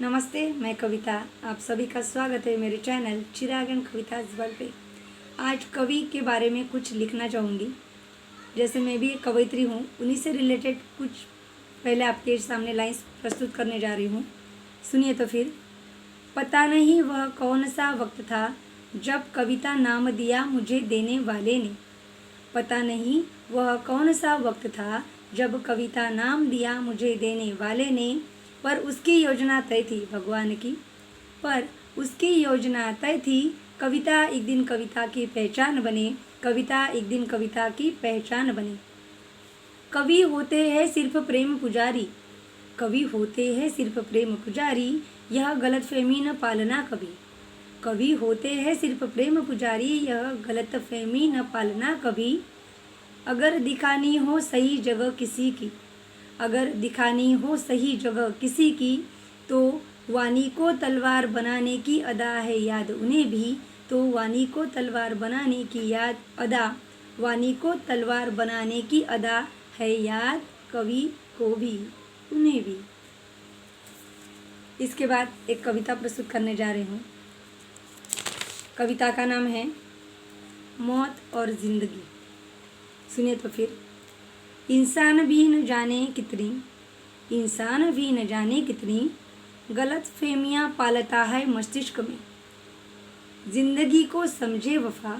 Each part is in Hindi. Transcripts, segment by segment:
नमस्ते, मैं कविता। आप सभी का स्वागत है मेरे channel Chirag and Kavita's world पे। आज कवि के बारे में कुछ लिखना चाहूँगी। जैसे मैं भी एक कवयित्री हूँ, उन्हीं से रिलेटेड कुछ पहले आपके सामने लाइन्स प्रस्तुत करने जा रही हूँ। सुनिए तो फिर। पता नहीं वह कौन सा वक्त था जब कविता नाम दिया मुझे देने वाले ने। पता नहीं वह कौन सा वक्त था जब कविता नाम दिया मुझे देने वाले ने। पर उसकी योजना तय थी भगवान की। पर उसकी योजना तय थी। कविता एक दिन कविता की पहचान बने। कविता एक दिन कविता की पहचान बने। कवि होते हैं सिर्फ प्रेम पुजारी। कवि होते हैं सिर्फ प्रेम पुजारी। यह गलतफहमी न पालना कभी। कवि होते हैं सिर्फ प्रेम पुजारी। यह गलतफहमी न पालना कभी। अगर दिखानी हो सही जगह किसी की, अगर दिखानी हो सही जगह किसी की, तो वाणी को तलवार बनाने की अदा है याद उन्हें भी। तो वाणी को तलवार बनाने की याद अदा, वाणी को तलवार बनाने की अदा है याद कवि को भी, उन्हें भी। इसके बाद एक कविता प्रस्तुत करने जा रही हूँ। कविता का नाम है मौत और ज़िंदगी। सुनिए तो फिर। इंसान भी न जाने कितनी, इंसान भी न जाने कितनी गलत फहमियाँ पालता है मस्तिष्क में। जिंदगी को समझे वफा,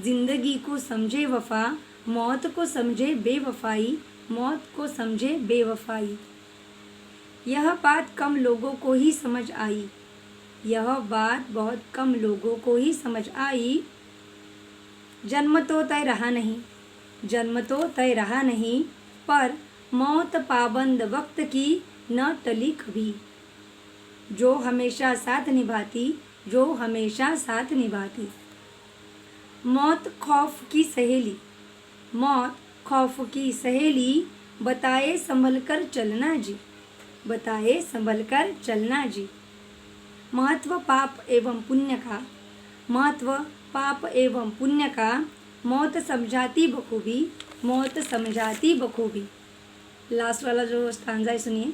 जिंदगी को समझे वफा, मौत को समझे बेवफाई, मौत को समझे बेवफाई। यह बात कम लोगों को ही समझ आई, यह बात बहुत कम लोगों को ही समझ आई। जन्म तो तय रहा नहीं, जन्म तो तय रहा नहीं, पर मौत पाबंद वक्त की न टली कभी। जो हमेशा साथ निभाती, जो हमेशा साथ निभाती। मौत खौफ की सहेली, मौत खौफ की सहेली, बताए संभल कर चलना जी, बताए संभल कर चलना जी। महत्व पाप एवं पुण्य का, महत्व पाप एवं पुण्य का, मौत समझाती बखूबी, मौत समझाती बखूबी। लास्ट वाला जो स्टांजा है सुनिए।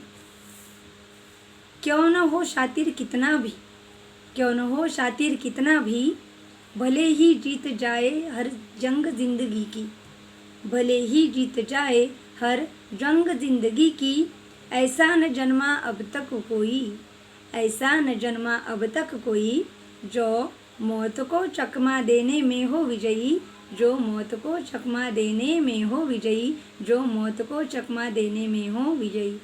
क्यों न हो शातिर कितना भी, क्यों न हो शातिर कितना भी, भले ही जीत जाए हर जंग जिंदगी की, भले ही जीत जाए हर जंग जिंदगी की। ऐसा न जन्मा अब तक कोई, ऐसा न जन्मा अब तक कोई, जो मौत को चकमा देने में हो विजयी, जो मौत को चकमा देने में हो विजयी, जो मौत को चकमा देने में हो विजयी।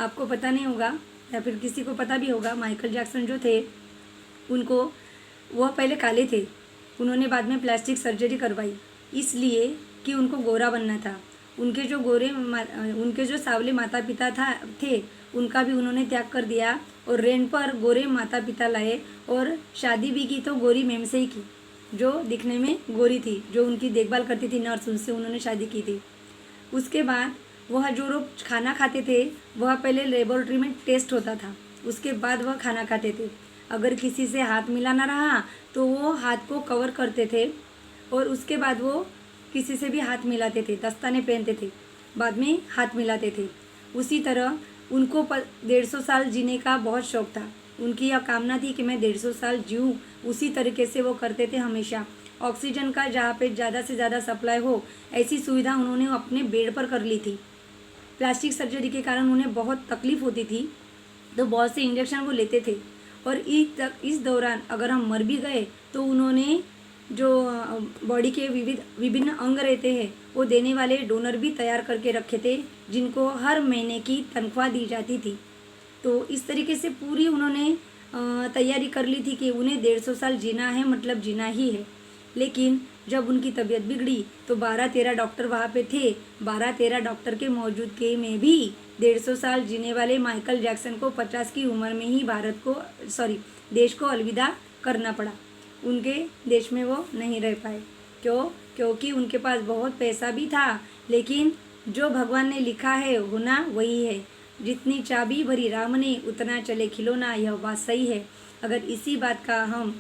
आपको पता नहीं होगा या फिर किसी को पता भी होगा, माइकल जैक्सन जो थे उनको, वह पहले काले थे, उन्होंने बाद में प्लास्टिक सर्जरी करवाई इसलिए कि उनको गोरा बनना था। उनके जो उनके जो सावले माता पिता थे उनका भी उन्होंने त्याग कर दिया और रेंट पर गोरे माता पिता लाए और शादी भी की तो गोरी मैम से ही की, जो दिखने में गोरी थी, जो उनकी देखभाल करती थी नर्स, उनसे उन्होंने शादी की थी। उसके बाद वह जो लोग खाना खाते थे वह पहले लेबोरेटरी में टेस्ट होता था, उसके बाद वह खाना खाते थे। अगर किसी से हाथ मिलाना रहा तो वो हाथ को कवर करते थे और उसके बाद वो किसी से भी हाथ मिलाते थे, दस्ताने पहनते थे, बाद में हाथ मिलाते थे। उसी तरह उनको 150 साल जीने का बहुत शौक़ था। उनकी यह कामना थी कि मैं 150 साल जीऊँ, उसी तरीके से वो करते थे हमेशा। ऑक्सीजन का जहाँ पे ज़्यादा से ज़्यादा सप्लाई हो ऐसी सुविधा उन्होंने अपने बेड पर कर ली थी। प्लास्टिक सर्जरी के कारण उन्हें बहुत तकलीफ़ होती थी तो बहुत से इंजेक्शन वो लेते थे और इस दौरान अगर हम मर भी गए तो उन्होंने जो बॉडी के विभिन्न अंग रहते हैं वो देने वाले डोनर भी तैयार करके रखे थे, जिनको हर महीने की तनख्वाह दी जाती थी। तो इस तरीके से पूरी उन्होंने तैयारी कर ली थी कि उन्हें 150 साल जीना है, मतलब जीना ही है। लेकिन जब उनकी तबीयत बिगड़ी तो 12-13 डॉक्टर वहाँ पे थे। 12-13 डॉक्टर के मौजूदगी में भी 150 साल जीने वाले माइकल जैक्सन को 50 की उम्र में ही देश को अलविदा करना पड़ा। उनके देश में वो नहीं रह पाए। क्यों? क्योंकि उनके पास बहुत पैसा भी था, लेकिन जो भगवान ने लिखा है होना वही है। जितनी चाबी भरी राम ने उतना चले खिलौना, यह बात सही है। अगर इसी बात का हम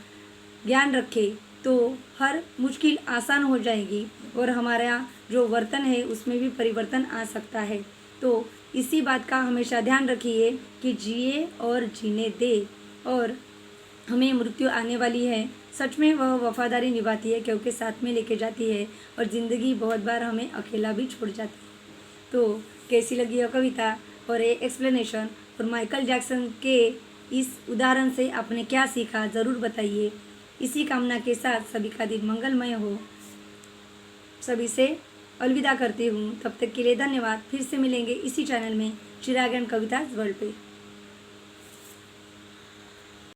ज्ञान रखें तो हर मुश्किल आसान हो जाएगी और हमारा जो वर्तन है उसमें भी परिवर्तन आ सकता है। तो इसी बात का हमेशा ध्यान रखिए कि जिए और जीने दे, और हमें मृत्यु आने वाली है, सच में वह वफादारी निभाती है क्योंकि साथ में लेके जाती है, और ज़िंदगी बहुत बार हमें अकेला भी छोड़ जाती है। तो कैसी लगी यह कविता और ये एक्सप्लेनेशन, और माइकल जैक्सन के इस उदाहरण से आपने क्या सीखा, ज़रूर बताइए। इसी कामना के साथ सभी का दिन मंगलमय हो। सभी से अलविदा करती हूँ, तब तक के लिए धन्यवाद। फिर से मिलेंगे इसी चैनल में चिराग एंड कविताज वर्ल्ड पे।